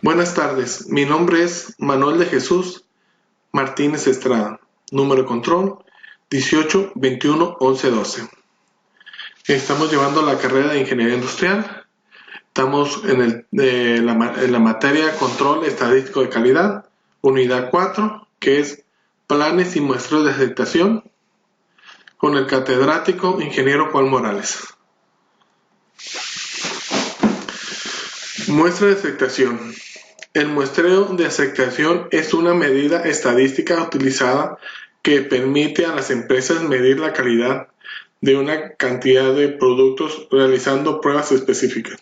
Buenas tardes, mi nombre es Manuel de Jesús Martínez Estrada, número de control 18 21 11 12. Estamos llevando la carrera de Ingeniería Industrial. Estamos en la materia Control Estadístico de Calidad, unidad 4, que es Planes y Muestreos de Aceptación, con el catedrático Ingeniero Juan Morales. Muestra de aceptación. El muestreo de aceptación es una medida estadística utilizada que permite a las empresas medir la calidad de una cantidad de productos realizando pruebas específicas.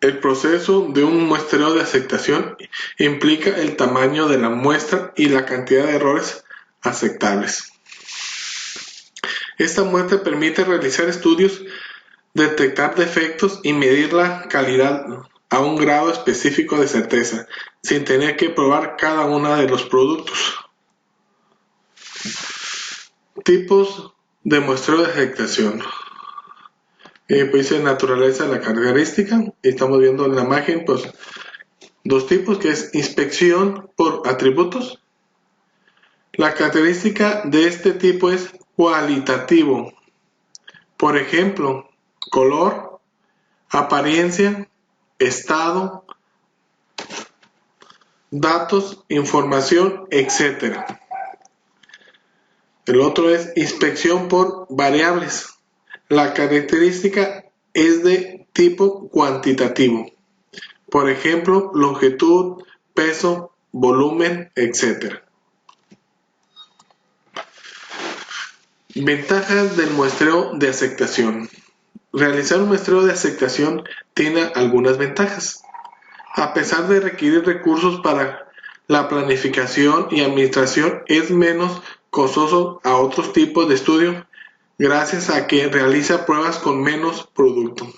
El proceso de un muestreo de aceptación implica el tamaño de la muestra y la cantidad de errores aceptables. Esta muestra permite realizar estudios, detectar defectos y medir la calidad a un grado específico de certeza, sin tener que probar cada uno de los productos. Tipos de muestreo de aceptación. Pues dice naturaleza de la característica. Estamos viendo en la imagen pues dos tipos, que es inspección por atributos. La característica de este tipo es cualitativo. Por ejemplo, color, apariencia, estado, datos, información, etc. El otro es inspección por variables. La característica es de tipo cuantitativo. Por ejemplo, longitud, peso, volumen, etc. Ventajas del muestreo de aceptación. Realizar un muestreo de aceptación tiene algunas ventajas. A pesar de requerir recursos para la planificación y administración, es menos costoso a otros tipos de estudio gracias a que realiza pruebas con menos producto.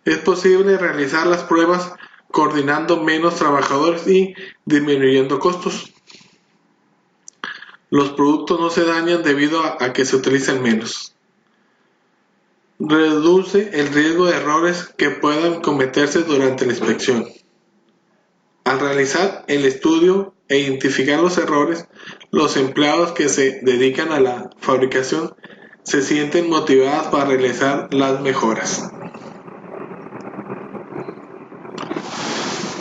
Es posible realizar las pruebas coordinando menos trabajadores y disminuyendo costos. Los productos no se dañan debido a que se utilizan menos. Reduce el riesgo de errores que puedan cometerse durante la inspección. Al realizar el estudio e identificar los errores, los empleados que se dedican a la fabricación se sienten motivados para realizar las mejoras.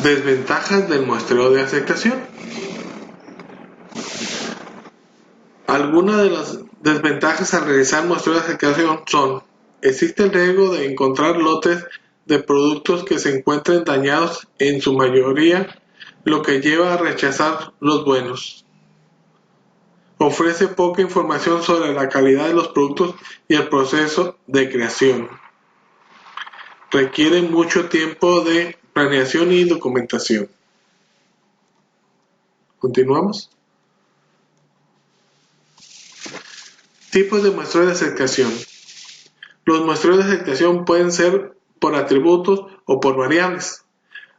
Desventajas del muestreo de aceptación. Algunas de las desventajas al realizar muestreo de aceptación son: existe el riesgo de encontrar lotes de productos que se encuentren dañados en su mayoría, lo que lleva a rechazar los buenos. Ofrece poca información sobre la calidad de los productos y el proceso de creación. Requiere mucho tiempo de planeación y documentación. Continuamos. Tipos de muestreo de aceptación. Los muestreos de aceptación pueden ser por atributos o por variables.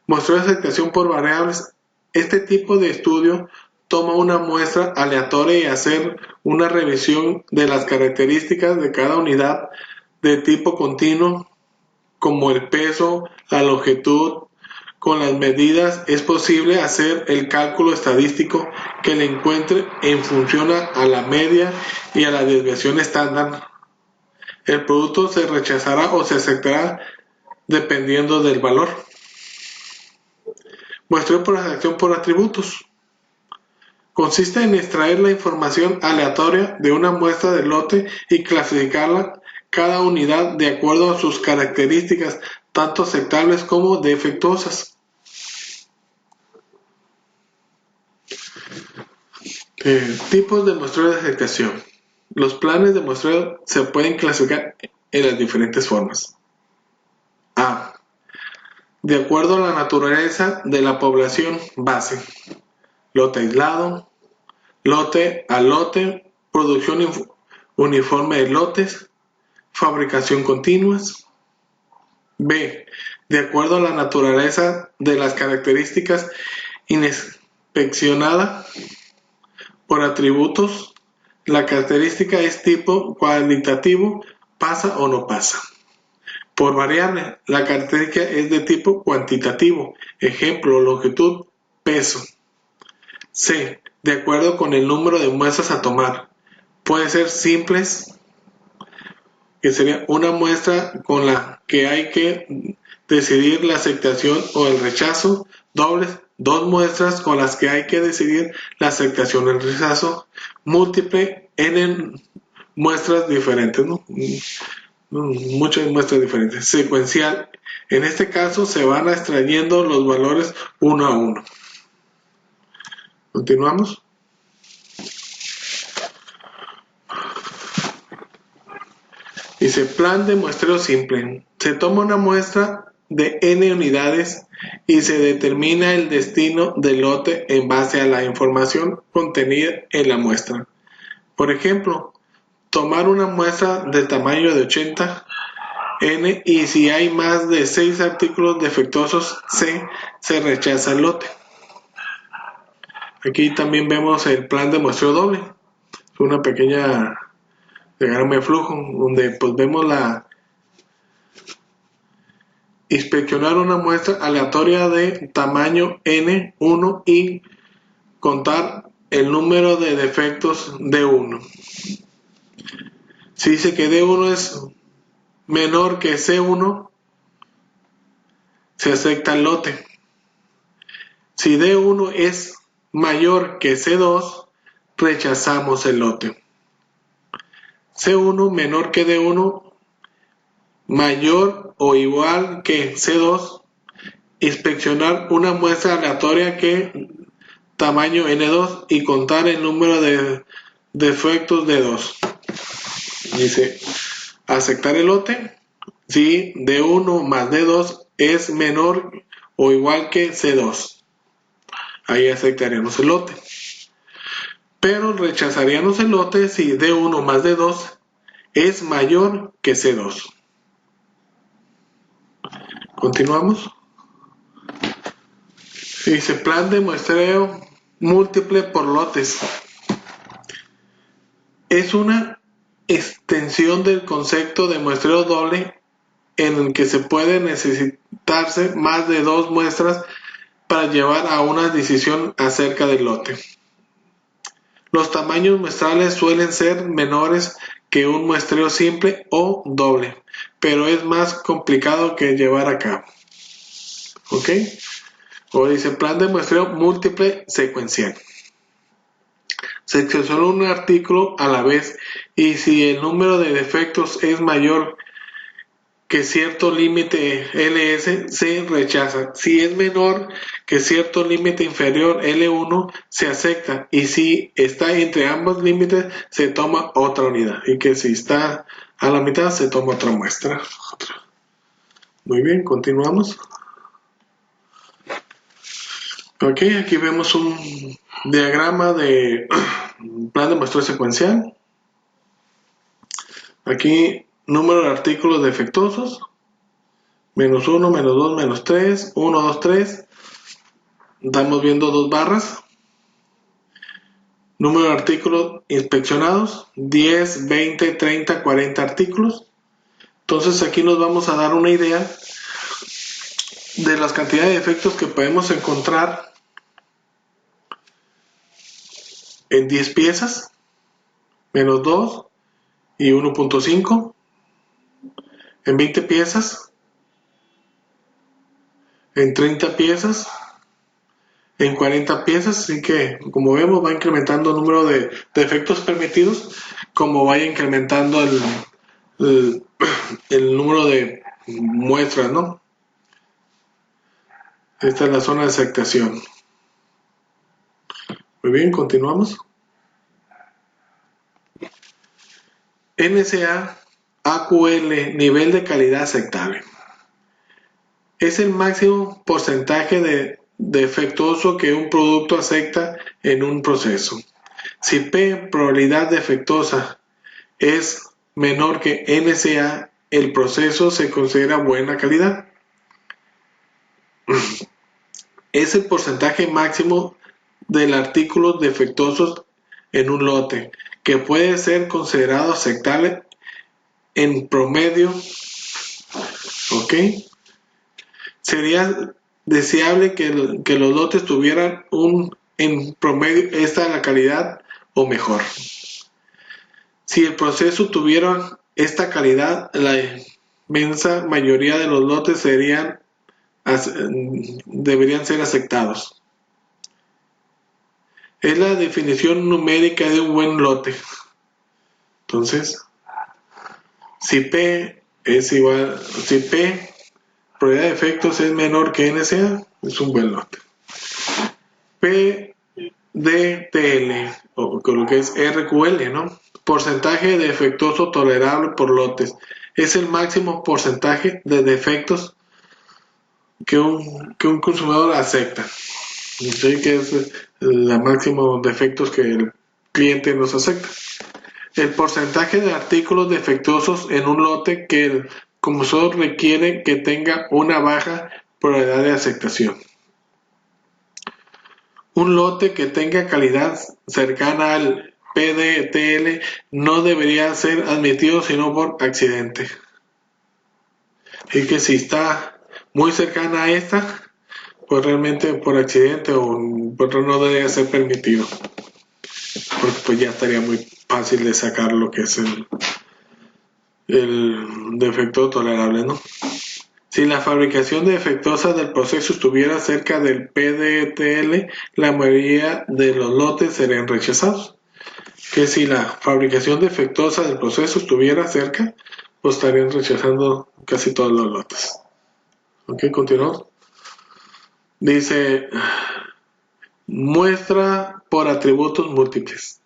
Muestreo de aceptación por variables. Este tipo de estudio toma una muestra aleatoria y hacer una revisión de las características de cada unidad de tipo continuo, como el peso, la longitud. Con las medidas es posible hacer el cálculo estadístico que le encuentre en función a la media y a la desviación estándar. El producto se rechazará o se aceptará dependiendo del valor. Muestreo por aceptación por atributos. Consiste en extraer la información aleatoria de una muestra de lote y clasificarla cada unidad de acuerdo a sus características, tanto aceptables como defectuosas. Tipos de muestreo de aceptación. Los planes de muestreo se pueden clasificar en las diferentes formas. A. De acuerdo a la naturaleza de la población base. Lote aislado, lote a lote, producción uniforme de lotes, fabricación continuas. B. De acuerdo a la naturaleza de las características inspeccionada por atributos, la característica es tipo cualitativo, pasa o no pasa. Por variable, la característica es de tipo cuantitativo. Ejemplo, longitud, peso. C. De acuerdo con el número de muestras a tomar. Puede ser simples, que sería una muestra con la que hay que decidir la aceptación o el rechazo. Dobles, dos muestras con las que hay que decidir la aceptación o el rechazo. Múltiple, n muestras diferentes, ¿no? Muchas muestras diferentes. Secuencial, en este caso se van extrayendo los valores uno a uno. Continuamos. Dice plan de muestreo simple. Se toma una muestra de n unidades y se determina el destino del lote en base a la información contenida en la muestra. Por ejemplo, tomar una muestra de tamaño de 80 n y si hay más de 6 artículos defectuosos C, se rechaza el lote. Aquí también vemos el plan de muestreo doble. Es una pequeña diagrama de flujo donde pues vemos la inspeccionar una muestra aleatoria de tamaño n1 y contar el número de defectos D1. Si dice que D1 es menor que C1, se acepta el lote. Si D1 es mayor que C2, rechazamos el lote. C1 menor que D1, mayor o igual que C2, inspeccionar una muestra aleatoria que tamaño N2 y contar el número de defectos de 2. Dice, aceptar el lote si D1 más D2 es menor o igual que C2. Ahí aceptaríamos el lote. Pero rechazaríamos el lote si D1 más D2 es mayor que C2. Continuamos. Dice plan de muestreo múltiple por lotes. Es una extensión del concepto de muestreo doble en el que se puede necesitarse más de 2 muestras para llevar a una decisión acerca del lote. Los tamaños muestrales suelen ser menores que un muestreo simple o doble, pero es más complicado que llevar a cabo. ¿Ok? O dice plan de muestreo múltiple secuencial. Se selecciona un artículo a la vez y si el número de defectos es mayor que cierto límite LS, se rechaza. Si es menor que cierto límite inferior L1, se acepta. Y si está entre ambos límites, se toma otra unidad. Y que si está a la mitad, se toma otra muestra. Muy bien, continuamos. Ok, aquí vemos un diagrama de plan de muestreo secuencial. Aquí número de artículos defectuosos, menos 1, menos 2, menos 3, 1, 2, 3. Estamos viendo 2 barras. Número de artículos inspeccionados, 10, 20, 30, 40 artículos. Entonces aquí nos vamos a dar una idea de las cantidades de defectos que podemos encontrar en 10 piezas, menos 2 y 1.5. En 20 piezas, en 30 piezas, en 40 piezas, así que como vemos va incrementando el número de defectos permitidos como vaya incrementando el número de muestras, ¿no? Esta es la zona de aceptación. Muy bien, continuamos. NSA AQL, nivel de calidad aceptable. Es el máximo porcentaje de defectuoso que un producto acepta en un proceso. Si P, probabilidad defectuosa, es menor que NSA, el proceso se considera buena calidad. Es el porcentaje máximo del artículos defectuosos en un lote, que puede ser considerado aceptable en promedio ¿Ok? Sería deseable que los lotes tuvieran en promedio esta la calidad o mejor. Si el proceso tuviera esta calidad, la inmensa mayoría de los lotes deberían ser aceptados. Es la definición numérica de un buen lote. Entonces, si P probabilidad de efectos es menor que NCA, es un buen lote. P de TL, o con lo que es RQL, ¿no? Porcentaje de defectuoso tolerable por lotes. Es el máximo porcentaje de defectos que un consumidor acepta. ¿Sí? Que es el máximo defectos que el cliente nos acepta. El porcentaje de artículos defectuosos en un lote que el consumidor requiere que tenga una baja probabilidad de aceptación. Un lote que tenga calidad cercana al PDTL no debería ser admitido sino por accidente. Y que si está muy cercana a esta, pues realmente por accidente o no debería ser permitido. Porque pues ya estaría muy fácil de sacar lo que es el defecto tolerable, ¿no? Si la fabricación defectuosa del proceso estuviera cerca del PDTL, la mayoría de los lotes serían rechazados. Que si la fabricación defectuosa del proceso estuviera cerca, pues estarían rechazando casi todos los lotes. Ok, continuamos. Dice, muestra por atributos múltiples.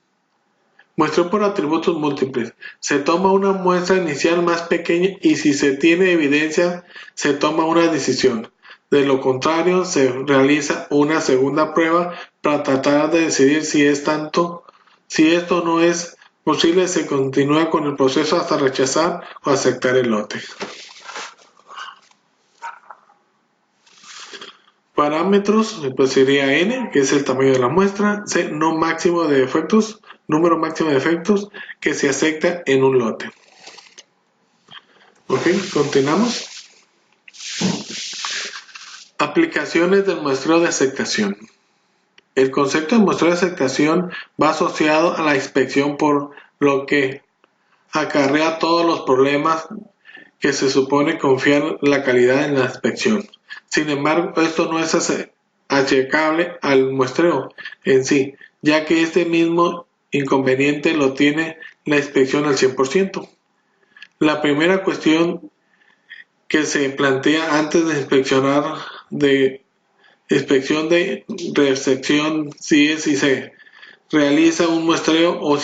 Muestra por atributos múltiples. Se toma una muestra inicial más pequeña y si se tiene evidencia, se toma una decisión. De lo contrario, se realiza una segunda prueba para tratar de decidir si esto no es posible, se continúa con el proceso hasta rechazar o aceptar el lote. Parámetros, pues sería N, que es el tamaño de la muestra, C, número máximo de defectos que se acepta en un lote. Ok, continuamos. Aplicaciones del muestreo de aceptación. El concepto de muestreo de aceptación va asociado a la inspección, por lo que acarrea todos los problemas que se supone confiar la calidad en la inspección. Sin embargo, esto no es achacable al muestreo en sí, ya que este mismo inconveniente lo tiene la inspección al 100%. La primera cuestión que se plantea antes de inspección de recepción si se realiza un muestreo o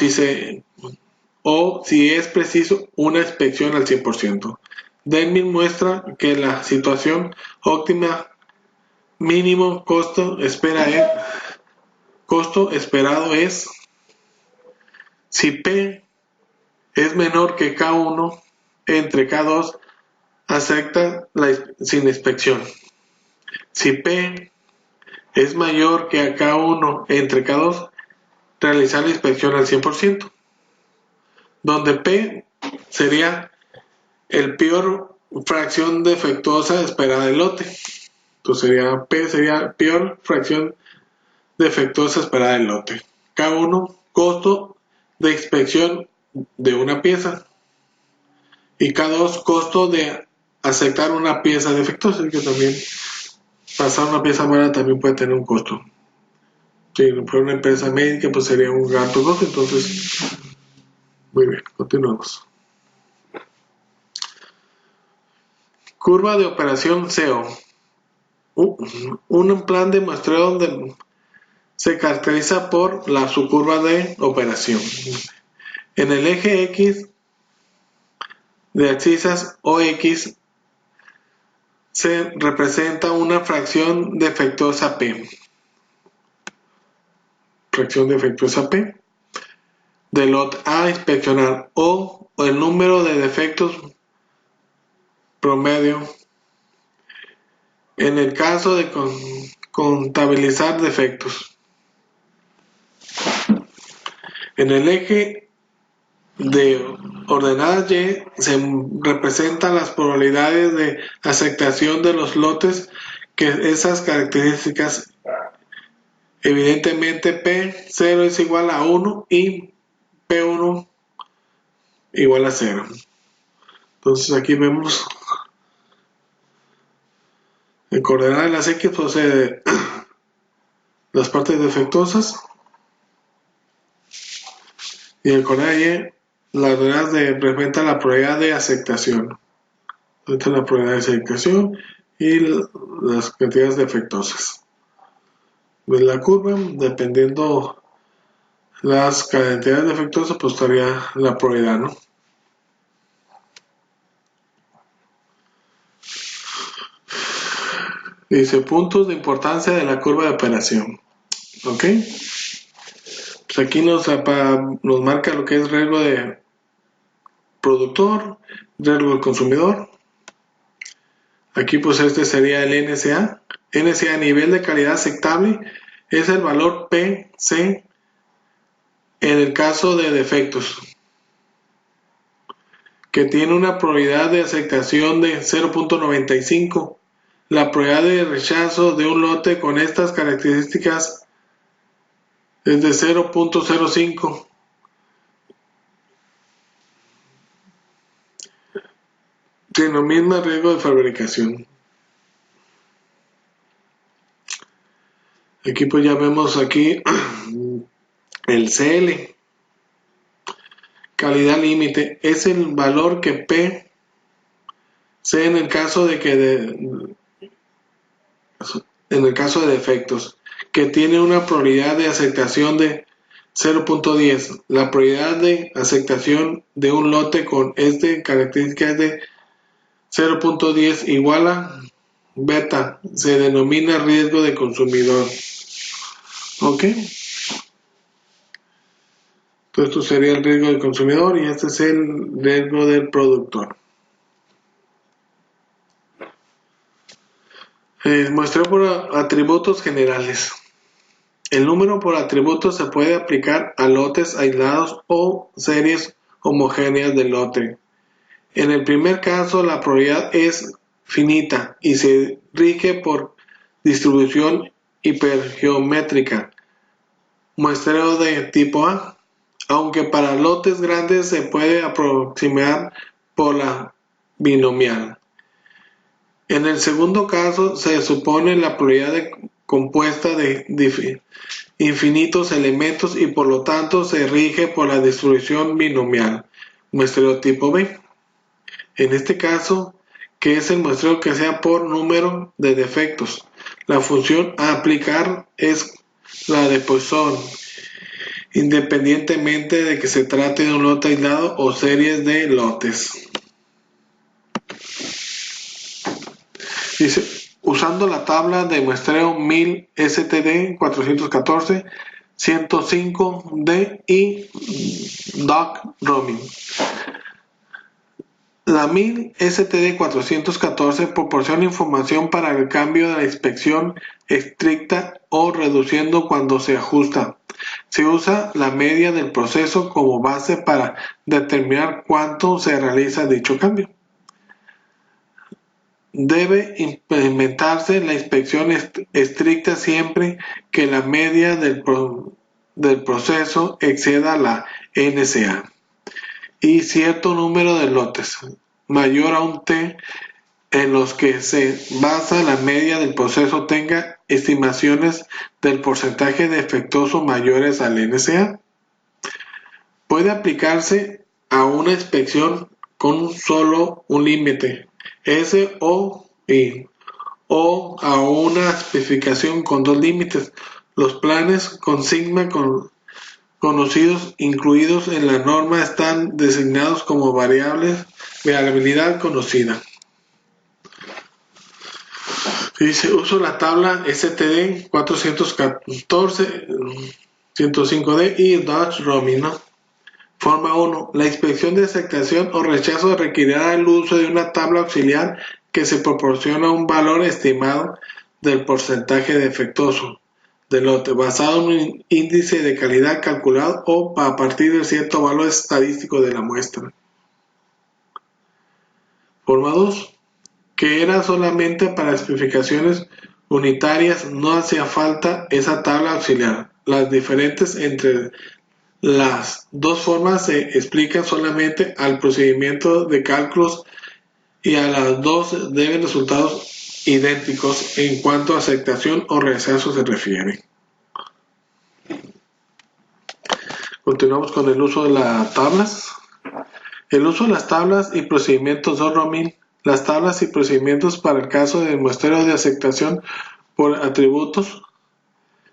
si es preciso una inspección al 100%. Deming muestra que la situación óptima mínimo costo esperado es si P es menor que K1 entre K2 acepta sin inspección. Si P es mayor que K1 entre K2 realizar la inspección al 100%, donde P sería el peor fracción defectuosa esperada del lote. Entonces P sería peor fracción defectuosa esperada del lote. K1, costo de inspección de una pieza. Y K2, costo de aceptar una pieza defectuosa, que también pasar una pieza mala también puede tener un costo. Si fuera una empresa médica, pues sería un alto costo. Entonces, muy bien, continuamos. Curva de operación SEO. Un plan de muestreo donde se caracteriza por su curva de operación. En el eje X de abscisas OX se representa una fracción defectuosa P. Fracción defectuosa P. De lot A inspeccionar o el número de defectos promedio en el caso de contabilizar defectos. En el eje de ordenadas Y se representan las probabilidades de aceptación de los lotes que esas características. Evidentemente P0 es igual a 1 y P1 igual a 0. Entonces aquí vemos el coordenada de las X posee las partes defectuosas y el coordenada Y las ordenadas representan la probabilidad de aceptación. Esta es la probabilidad de aceptación y las cantidades defectuosas. De la curva, dependiendo las cantidades defectuosas, pues estaría la probabilidad, ¿no? Dice puntos de importancia de la curva de operación. ¿Ok? Pues aquí nos marca lo que es riesgo de productor, riesgo del consumidor. Aquí pues este sería el NSA. NSA, nivel de calidad aceptable, es el valor PC en el caso de defectos, que tiene una probabilidad de aceptación de 0.95. La probabilidad de rechazo de un lote con estas características es de 0.05. Denomina riesgo de fabricación. Aquí pues ya vemos aquí el CL. Calidad límite es el valor que P sea en el caso de en el caso de defectos, que tiene una probabilidad de aceptación de 0.10. La probabilidad de aceptación de un lote con esta característica es de 0.10 igual a beta. Se denomina riesgo de consumidor. ¿Ok? Entonces esto sería el riesgo del consumidor y este es el riesgo del productor. Muestreo por atributos generales. El número por atributos se puede aplicar a lotes aislados o series homogéneas de lote. En el primer caso, la probabilidad es finita y se rige por distribución hipergeométrica. Muestreo de tipo A. Aunque para lotes grandes se puede aproximar por la binomial. En el segundo caso se supone la probabilidad compuesta de infinitos elementos y por lo tanto se rige por la distribución binomial. Muestreo tipo B. En este caso, que es el muestreo que sea por número de defectos. La función a aplicar es la de Poisson, independientemente de que se trate de un lote aislado o series de lotes. Dice, usando la tabla de muestreo 1000 STD 414, 105D y Doc Roaming. La 1000 STD 414 proporciona información para el cambio de la inspección estricta o reduciendo cuando se ajusta. Se usa la media del proceso como base para determinar cuánto se realiza dicho cambio. Debe implementarse la inspección estricta siempre que la media del proceso exceda la NSA y cierto número de lotes, mayor a un T, en los que se basa la media del proceso tenga estimaciones del porcentaje defectuoso mayores al NSA. Puede aplicarse a una inspección con solo un límite, S o I, o a una especificación con dos límites. Los planes con sigma conocidos incluidos en la norma están designados como variabilidad conocida. Dice, uso la tabla STD 414, 105D y Dodge Roaming, ¿no? Forma 1. La inspección de aceptación o rechazo requerirá el uso de una tabla auxiliar que se proporciona un valor estimado del porcentaje defectuoso. del lote, basado en un índice de calidad calculado o a partir de cierto valor estadístico de la muestra. Forma 2. Que era solamente para especificaciones unitarias, no hacía falta esa tabla auxiliar. Las diferencias entre las dos formas se explican solamente al procedimiento de cálculos y a las dos deben resultados idénticos en cuanto a aceptación o rechazo se refiere. Continuamos con el uso de las tablas. El uso de las tablas y procedimientos DOT-ROMIN. Las tablas y procedimientos para el caso del muestreo de aceptación por atributos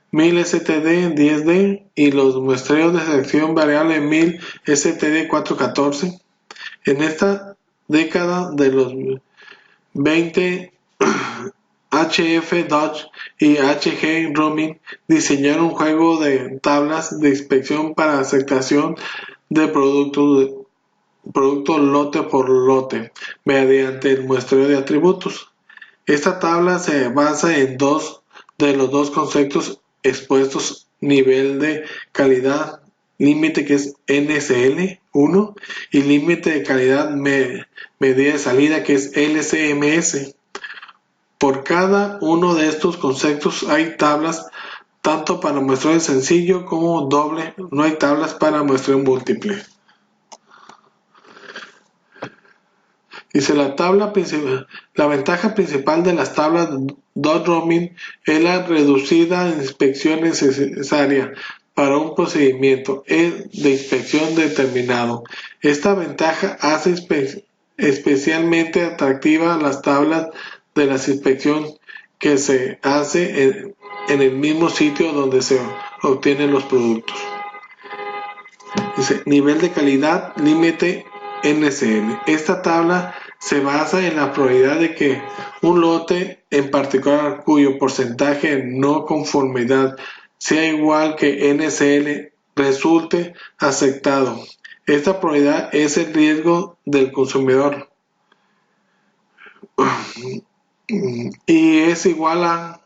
1000 STD 10D y los muestreos de selección variable 1000 STD 414. En esta década de los 20, HF Dodge y HG Romin diseñaron un juego de tablas de inspección para aceptación de producto lote por lote mediante el muestreo de atributos. Esta tabla se basa en dos de los dos conceptos expuestos: nivel de calidad límite, que es NSL 1, y límite de calidad medida de salida, que es LCMS. Por cada uno de estos conceptos hay tablas tanto para muestreo sencillo como doble, no hay tablas para muestreo múltiple. Dice la ventaja principal de las tablas DOT-ROMIN es la reducida inspección necesaria para un procedimiento de inspección determinado. Esta ventaja hace especialmente atractiva las tablas de la inspección que se hace en el mismo sitio donde se obtienen los productos. Dice, nivel de calidad límite NSL. Esta tabla se basa en la probabilidad de que un lote en particular cuyo porcentaje de no conformidad sea igual que NSL resulte aceptado. Esta probabilidad es el riesgo del consumidor y es igual a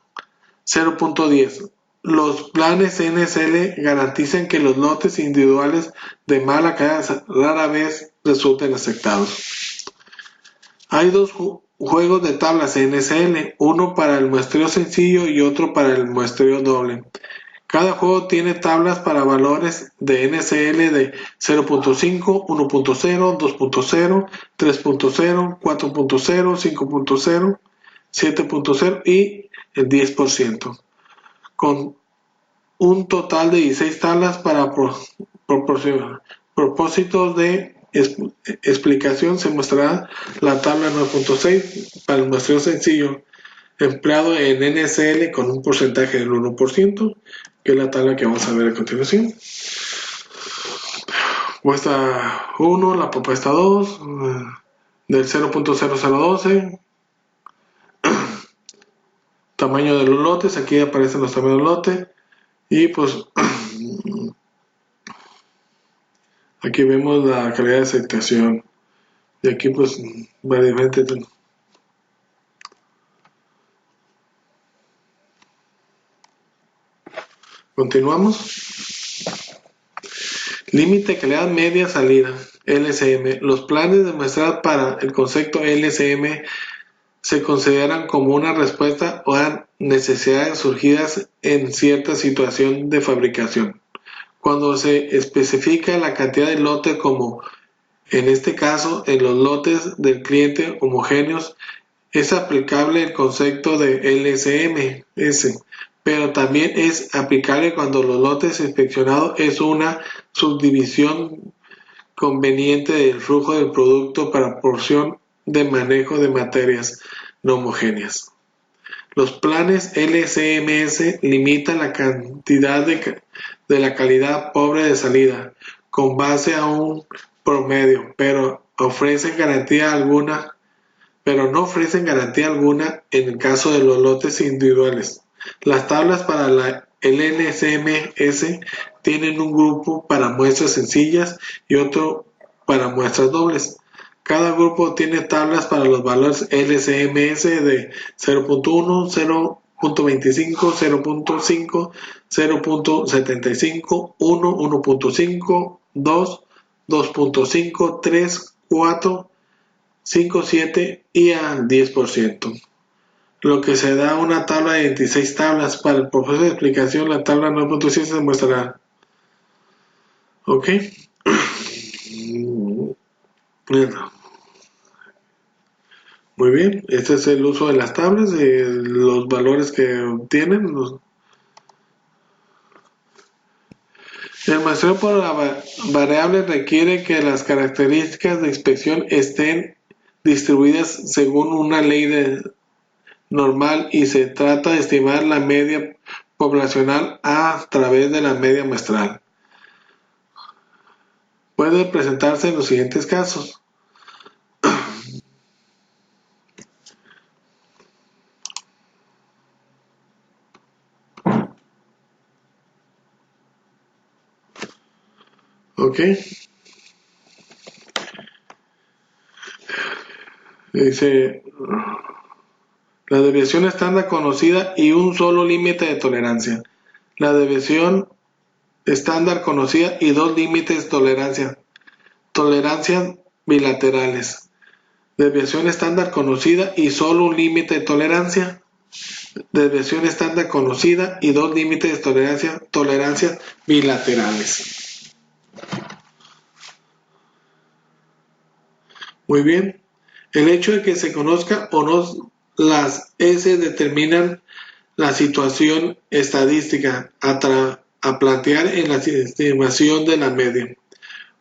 0.10. Los planes NSL garantizan que los lotes individuales de mala calidad rara vez resulten aceptados. Hay dos juegos de tablas NSL, uno para el muestreo sencillo y otro para el muestreo doble. Cada juego tiene tablas para valores de NSL de 0.5, 1.0, 2.0, 3.0, 4.0, 5.0, 7.0 y el 10%. Con un total de 16 tablas para propósitos de explicación, se mostrará la tabla 9.6 para el muestreo sencillo empleado en NSL con un porcentaje del 1%, que es la tabla que vamos a ver a continuación. Muestra 1, la propuesta 2, del 0.0012, tamaño de los lotes, aquí aparecen los tamaños del lote, y pues aquí vemos la calidad de aceptación, y aquí pues va diferente. Continuamos. Límite de calidad media salida, LCM. Los planes de muestreo para el concepto LCM se consideran como una respuesta a necesidades surgidas en cierta situación de fabricación. Cuando se especifica la cantidad de lotes, como en este caso en los lotes del cliente homogéneos, es aplicable el concepto de LCMS, pero también es aplicable cuando los lotes inspeccionados es una subdivisión conveniente del flujo del producto para porción de manejo de materias no homogéneas. Los planes LCMS limitan la cantidad de la calidad pobre de salida con base a un promedio, pero no ofrecen garantía alguna en el caso de los lotes individuales. Las tablas para el LCMS tienen un grupo para muestras sencillas y otro para muestras dobles. Cada grupo tiene tablas para los valores LCMS de 0.1, 0.1, 0.25, 0.5, 0.75, 1, 1.5, 2, 2.5, 3, 4, 5, 7 y al 10%. Lo que se da una tabla de 26 tablas. Para el proceso de explicación, la tabla 9.7 se muestra. ¿Ok? Muy bien, este es el uso de las tablas, los valores que obtienen. El muestreo por la variable requiere que las características de inspección estén distribuidas según una ley normal y se trata de estimar la media poblacional a través de la media muestral. Puede presentarse en los siguientes casos. ¿Ok? Dice, la desviación estándar conocida y un solo límite de tolerancia. La desviación estándar conocida y dos límites de tolerancia. Tolerancias bilaterales. Desviación estándar conocida y solo un límite de tolerancia. Desviación estándar conocida y dos límites de tolerancia. Tolerancias bilaterales. Muy bien. El hecho de que se conozca o no las S determinan la situación estadística a plantear en la estimación de la media.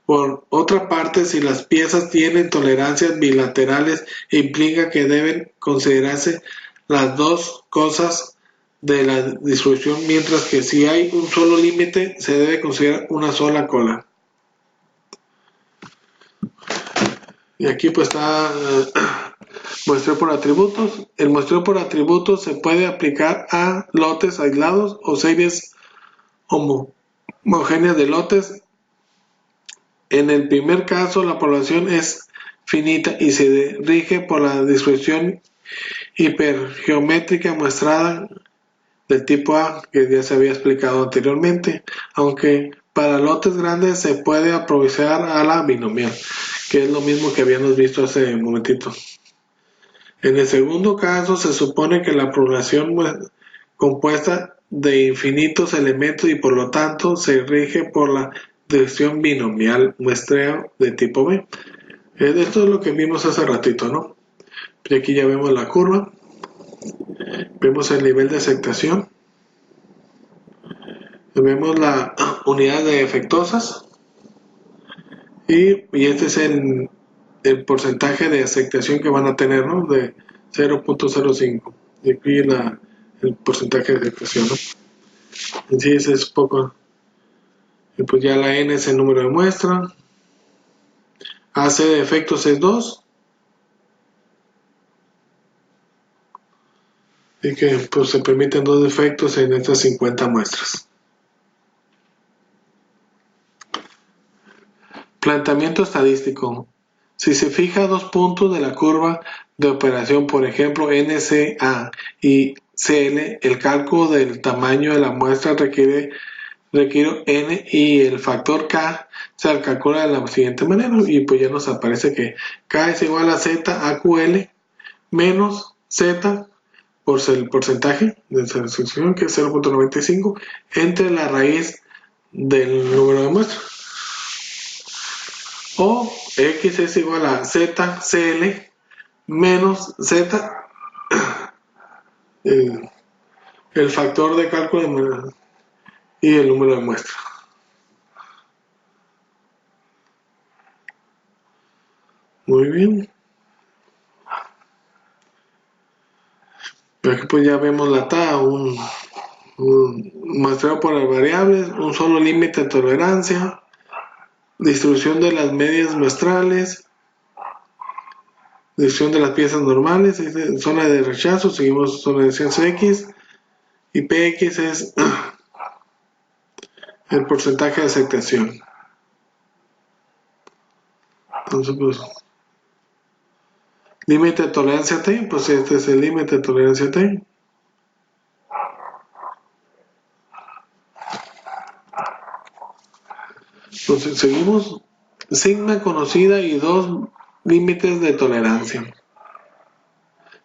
Por otra parte, si las piezas tienen tolerancias bilaterales, implica que deben considerarse las dos cosas de la distribución, mientras que si hay un solo límite, se debe considerar una sola cola. Y aquí pues está muestreo por atributos. El muestreo por atributos se puede aplicar a lotes aislados o series homogéneas de lotes. En el primer caso, la población es finita y se rige por la distribución hipergeométrica muestrada del tipo A, que ya se había explicado anteriormente, aunque para lotes grandes se puede aprovechar a la binomial, que es lo mismo que habíamos visto hace un momentito. En el segundo caso, se supone que la población compuesta de infinitos elementos y por lo tanto se rige por la distribución binomial muestreo de tipo B. Esto es lo que vimos hace ratito, ¿no? Y aquí ya vemos la curva, vemos el nivel de aceptación, vemos la unidad de efectosas y este es el porcentaje de aceptación que van a tener, ¿no? De 0.05. Y aquí el porcentaje de aceptación, ¿no? En sí ese es poco. Y pues ya la N es el número de muestra. AC de efectos es 2. Y que pues se permiten 2 efectos en estas 50 muestras. Planteamiento estadístico. Si se fija 2 puntos de la curva de operación, por ejemplo NCA y CL, el cálculo del tamaño de la muestra requiere N y el factor K se calcula de la siguiente manera, y pues ya nos aparece que K es igual a Z AQL menos Z por el porcentaje de selección, que es 0.95, entre la raíz del número de muestras. O X es igual a Z CL menos Z, el factor de cálculo y el número de muestras. Muy bien. Aquí pues ya vemos la TA, un muestreo por las variables, un solo límite de tolerancia, distribución de las medias muestrales, distribución de las piezas normales, zona de rechazo, seguimos zona de descenso X, y PX es el porcentaje de aceptación. Entonces pues límite de tolerancia T, pues este es el límite de tolerancia T. Entonces, seguimos. Sigma conocida y 2 límites de tolerancia.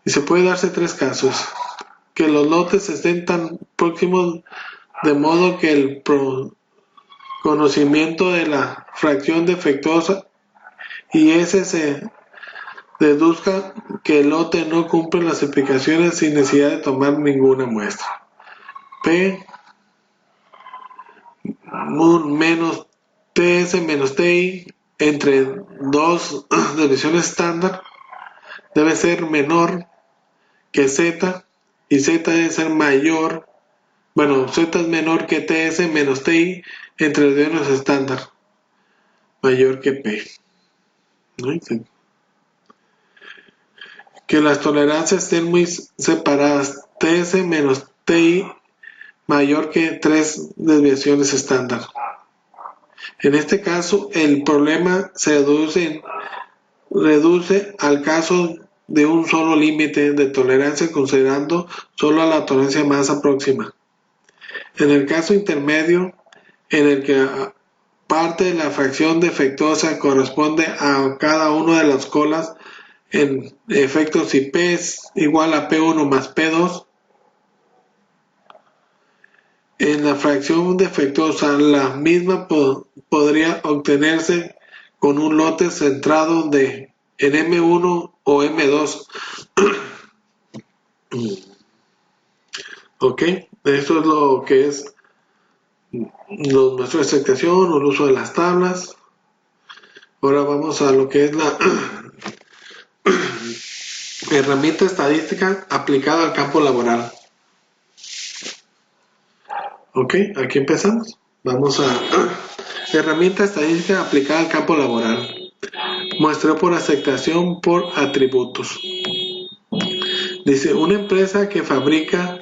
Y se puede darse 3 casos. Que los lotes estén tan próximos de modo que el conocimiento de la fracción defectuosa y ese se deduzca que el lote no cumple las explicaciones sin necesidad de tomar ninguna muestra. P menos TS menos TI entre 2 desviaciones estándar debe ser menor que Z y Z debe ser mayor, Z es menor que TS menos TI entre desviaciones estándar mayor que P. ¿No? Que las tolerancias estén muy separadas, TS menos TI mayor que 3 desviaciones estándar. En este caso, el problema se reduce al caso de un solo límite de tolerancia considerando solo a la tolerancia más próxima. En el caso intermedio, en el que parte de la fracción defectuosa corresponde a cada una de las colas, en efecto, si P es igual a P1 más P2, en la fracción defectuosa la misma podría obtenerse con un lote centrado en M1 o M2. Ok, esto es lo que es los muestreos de extracción o el uso de las tablas. Ahora vamos a lo que es la herramienta estadística aplicada al campo laboral. Ok, aquí empezamos. Vamos a herramienta estadística aplicada al campo laboral. Muestreo por aceptación por atributos. Dice, una empresa que fabrica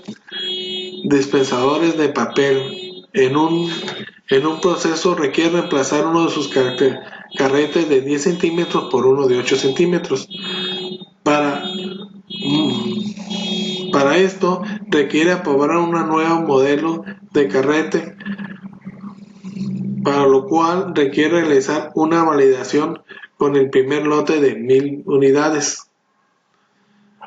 dispensadores de papel en un proceso requiere reemplazar uno de sus carretes de 10 centímetros por uno de 8 centímetros. Para esto requiere aprobar un nuevo modelo de carrete, para lo cual requiere realizar una validación con el primer lote de 1000 unidades.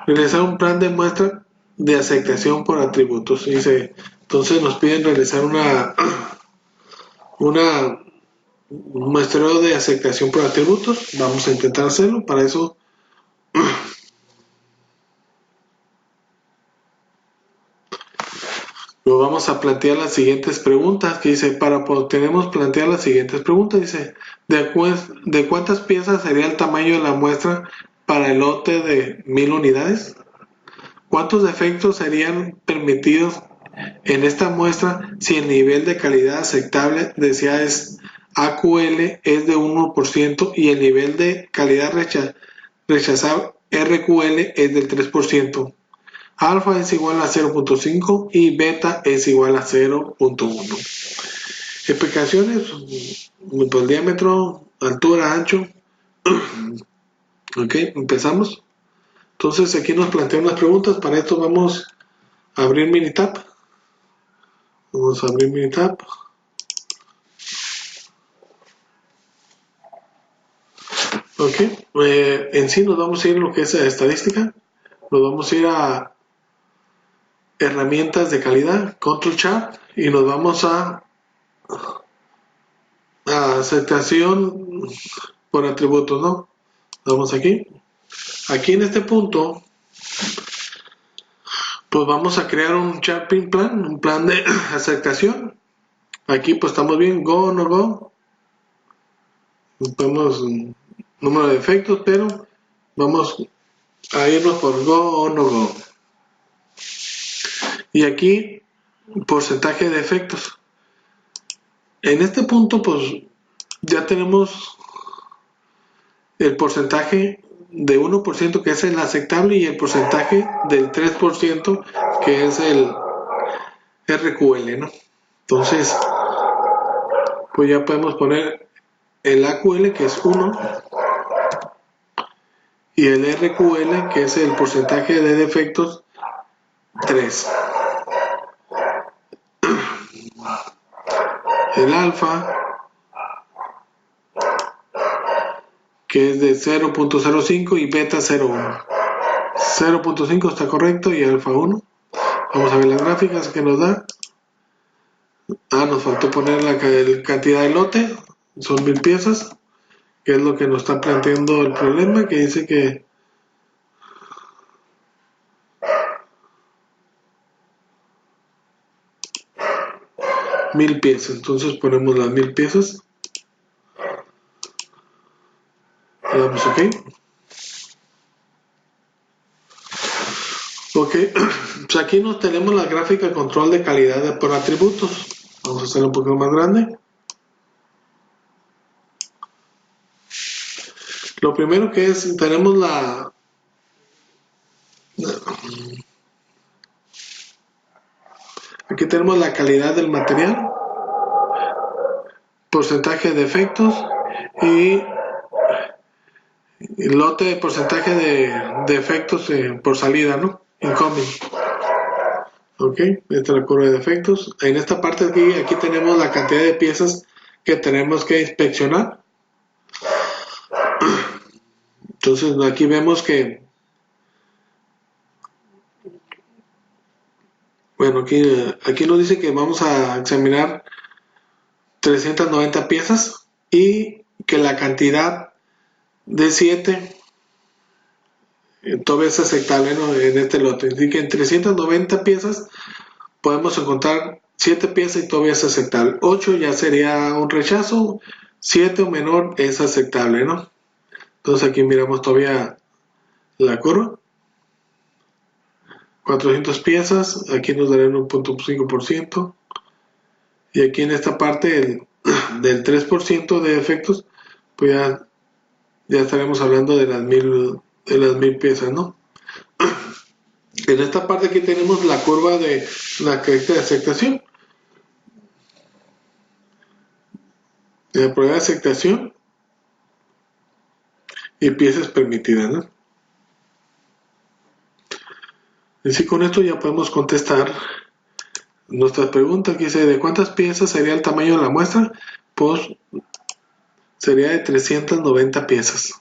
Realizar un plan de muestra de aceptación por atributos. Entonces nos piden realizar un muestreo de aceptación por atributos. Vamos a intentar hacerlo. Para eso lo vamos a plantear las siguientes preguntas. Que dice, tenemos plantear las siguientes preguntas. Dice, ¿de cuántas piezas sería el tamaño de la muestra para el lote de 1000 unidades? ¿Cuántos defectos serían permitidos en esta muestra si el nivel de calidad aceptable deseada es AQL es de 1% y el nivel de calidad rechazable RQL es del 3%? Alfa es igual a 0.5 y beta es igual a 0.1. Explicaciones, pues diámetro, altura, ancho. Ok, empezamos. Entonces aquí nos plantean unas preguntas. Para esto vamos a abrir Minitab. Vamos a abrir Minitab. Ok, en sí nos vamos a ir a lo que es estadística. Nos vamos a ir a herramientas de calidad, Control Chart, y nos vamos a aceptación por atributos, ¿no? Vamos aquí. Aquí en este punto, pues vamos a crear un charting plan, un plan de aceptación. Aquí pues estamos bien, go o no go. Vemos número de defectos, pero vamos a irnos por go o no go. Y aquí, porcentaje de defectos. En este punto, pues ya tenemos el porcentaje de 1% que es el aceptable y el porcentaje del 3% que es el RQL, ¿no? Entonces, pues ya podemos poner el AQL que es 1 y el RQL que es el porcentaje de defectos 3. El alfa que es de 0.05 y beta 0.1. 0.5 está correcto y alfa 1. Vamos a ver las gráficas que nos da. Nos faltó poner la cantidad de lote. Son 1000 piezas, que es lo que nos está planteando el problema, que dice que mil piezas. Entonces ponemos las 1000 piezas. Le damos OK. Ok, pues aquí nos tenemos la gráfica de control de calidad por atributos. Vamos a hacerlo un poquito más grande. Lo primero que es, tenemos aquí tenemos la calidad del material, porcentaje de defectos y el lote, porcentaje de defectos por salida, ¿no? Incoming. Ok, esta es la curva de defectos. En esta parte aquí tenemos la cantidad de piezas que tenemos que inspeccionar. Entonces aquí vemos que, bueno, aquí nos dice que vamos a examinar 390 piezas y que la cantidad de 7 todavía es aceptable, ¿no? En este lote. Así que en 390 piezas podemos encontrar 7 piezas y todavía es aceptable. 8 ya sería un rechazo, 7 o menor es aceptable, ¿no? Entonces aquí miramos todavía la curva. 400 piezas, aquí nos darán un 1.5%. Y aquí en esta parte del 3% de defectos, pues ya estaremos hablando de las 1000 piezas, ¿no? En esta parte aquí tenemos la curva de la característica de aceptación. La prueba de aceptación y piezas permitidas, ¿no? Así con esto ya podemos contestar nuestra pregunta que dice, ¿de cuántas piezas sería el tamaño de la muestra? Pues sería de 390 piezas.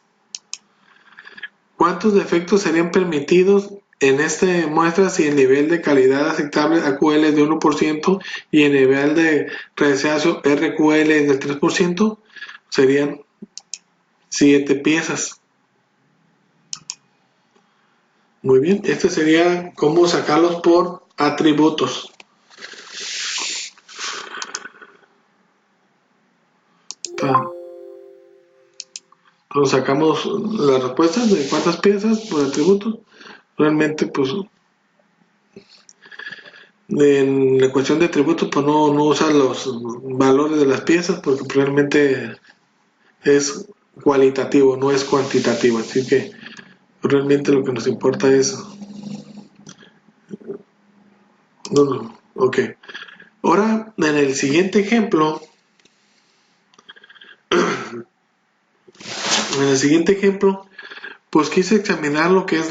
¿Cuántos defectos serían permitidos en esta muestra si el nivel de calidad aceptable AQL es de 1% y el nivel de rechazo RQL es del 3%? Serían 7 piezas. Muy bien, este sería cómo sacarlos por atributos. Entonces sacamos las respuestas de cuántas piezas por atributos. Realmente, pues, en la ecuación de atributos, pues no usa los valores de las piezas porque realmente es cualitativo, no es cuantitativo. Así que realmente lo que nos importa es... Ok. Ahora, en el siguiente ejemplo, pues quise examinar lo que es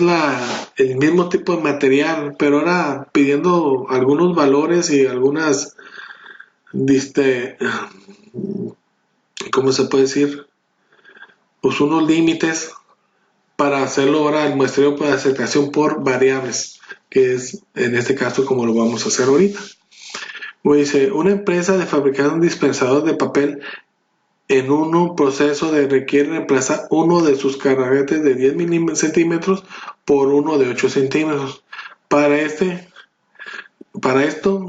el mismo tipo de material, pero ahora pidiendo algunos valores y algunas, ¿cómo se puede decir? Pues unos límites para hacerlo ahora el muestreo de aceptación por variables, que es en este caso como lo vamos a hacer ahorita. Dice, una empresa de fabricar un dispensador de papel en un proceso requiere reemplazar uno de sus carretes de 10 centímetros por uno de 8 centímetros. Para esto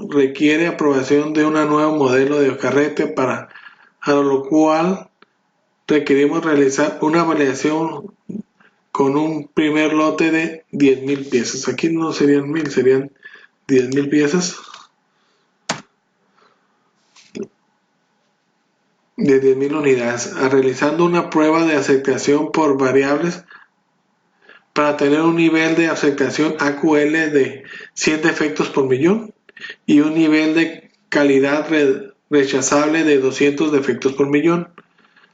requiere aprobación de un nuevo modelo de carrete, a lo cual requerimos realizar una validación con un primer lote de 10.000 piezas. Aquí no serían 1000, serían 10.000 piezas. De 10.000 unidades, realizando una prueba de aceptación por variables para tener un nivel de aceptación AQL de 100 defectos por millón y un nivel de calidad rechazable de 200 defectos por millón.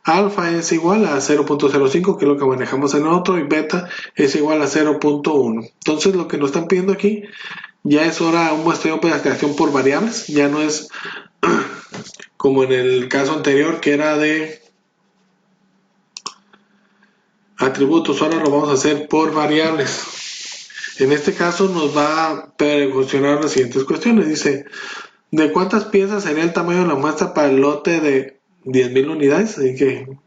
Alfa es igual a 0.05, que es lo que manejamos en otro, y beta es igual a 0.1. Entonces lo que nos están pidiendo aquí ya es ahora un muestreo de aceptación por variables, ya no es como en el caso anterior que era de atributos. Ahora lo vamos a hacer por variables. En este caso nos va a funcionar las siguientes cuestiones. Dice, ¿de cuántas piezas sería el tamaño de la muestra para el lote de 10.000 unidades? Así que,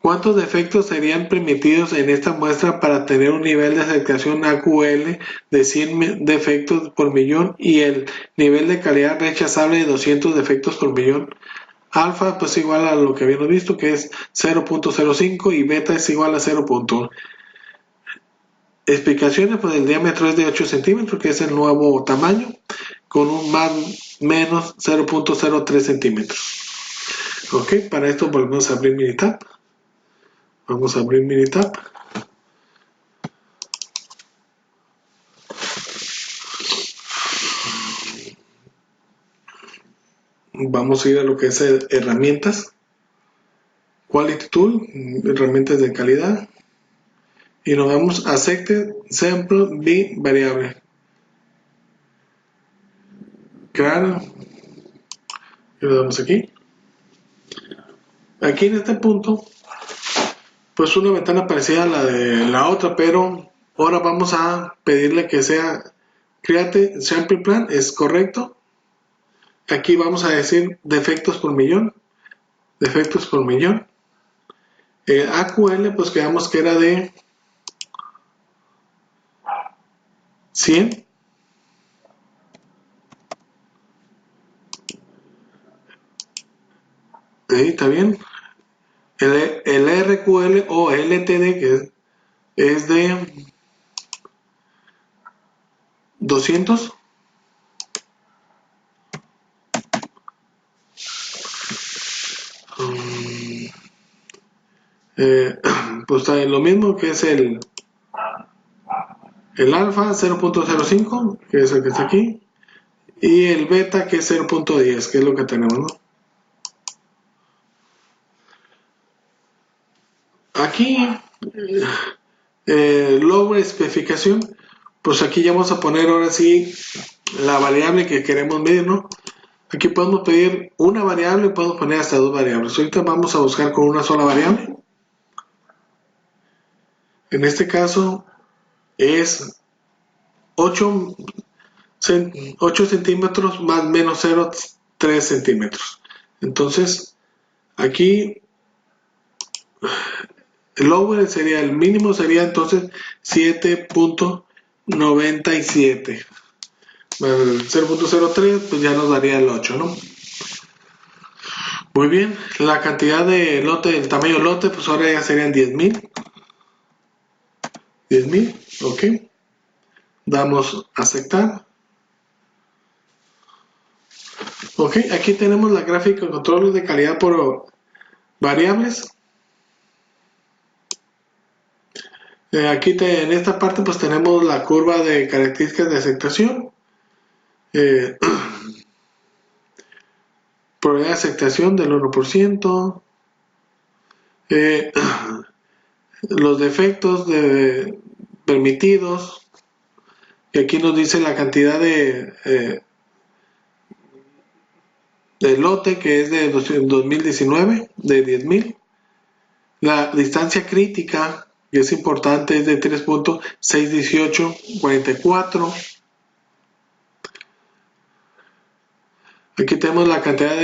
¿cuántos defectos serían permitidos en esta muestra para tener un nivel de aceptación AQL de 100 defectos por millón y el nivel de calidad rechazable de 200 defectos por millón? Alfa pues igual a lo que habíamos visto, que es 0.05, y beta es igual a 0.1. Explicaciones, pues el diámetro es de 8 centímetros, que es el nuevo tamaño, con un más menos 0.03 centímetros. Ok, para esto volvemos a abrir Minitab. Vamos a abrir Minitab. Vamos a ir a lo que es herramientas. Quality Tool, herramientas de calidad. Y nos vamos a Accepted Sample B variable. Crear. Y le damos aquí. Aquí en este punto, pues una ventana parecida a la de la otra, pero ahora vamos a pedirle que sea Create Sample Plan, es correcto. Aquí vamos a decir defectos por millón. Defectos por millón. AQL, pues quedamos que era de 100. Ahí está bien. El RQL o LTD, que es de 200. Pues está lo mismo, que es el alfa 0.05, que es el que está aquí, y el beta, que es 0.10, que es lo que tenemos, ¿no? Aquí, lower especificación, pues aquí ya vamos a poner ahora sí la variable que queremos medir, ¿no? Aquí podemos pedir una variable y podemos poner hasta dos variables. Ahorita vamos a buscar con una sola variable. En este caso es 8 centímetros más menos 0,3 centímetros. Entonces, aquí el lower sería, el mínimo sería entonces 7.97. Bueno, el 0.03 pues ya nos daría el 8, ¿no? Muy bien, la cantidad de lote, el tamaño lote, pues ahora ya serían 10.000. 10.000, ok. Damos a aceptar. Ok, aquí tenemos la gráfica de control de calidad por variables. Aquí en esta parte pues tenemos la curva de características de aceptación. Probabilidad de aceptación del 1%. Los defectos permitidos. Y aquí nos dice la cantidad de lote, que es de 2019, de 10.000. La distancia crítica, que es importante, es de 3.61844. Aquí tenemos la cantidad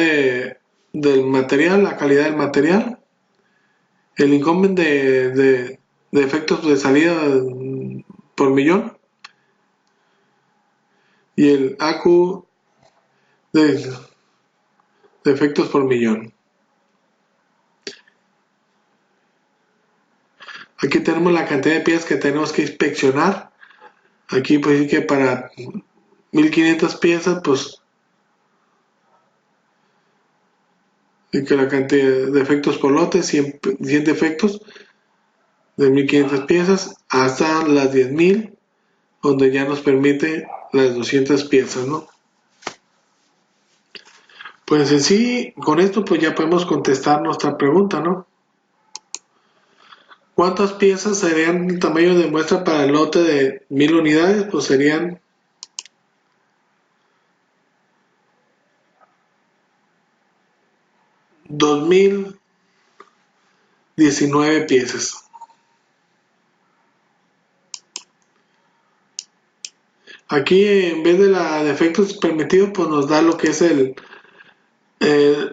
del material, la calidad del material, el inconven de efectos de salida por millón y el AQ de efectos por millón. Aquí tenemos la cantidad de piezas que tenemos que inspeccionar. Aquí pues sí que para 1500 piezas, pues, y que la cantidad de efectos por lote, 100 defectos de 1500 piezas hasta las 10.000, donde ya nos permite las 200 piezas, ¿no? Pues en sí, con esto pues ya podemos contestar nuestra pregunta, ¿no? ¿Cuántas piezas serían el tamaño de muestra para el lote de 1000 unidades? Pues serían 2000 19 piezas. Aquí en vez de la de efectos permitidos, pues nos da lo que es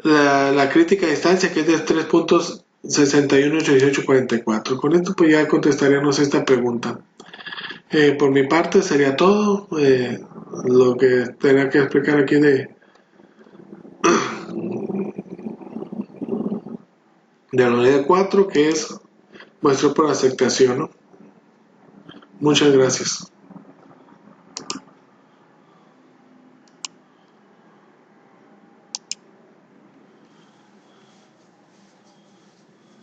la crítica a distancia, que es de 3.618844. Con esto pues ya contestaríamos esta pregunta. Por mi parte sería todo. Lo que tenía que explicar aquí de la unidad 4, que es muestra por aceptación, ¿no? Muchas gracias.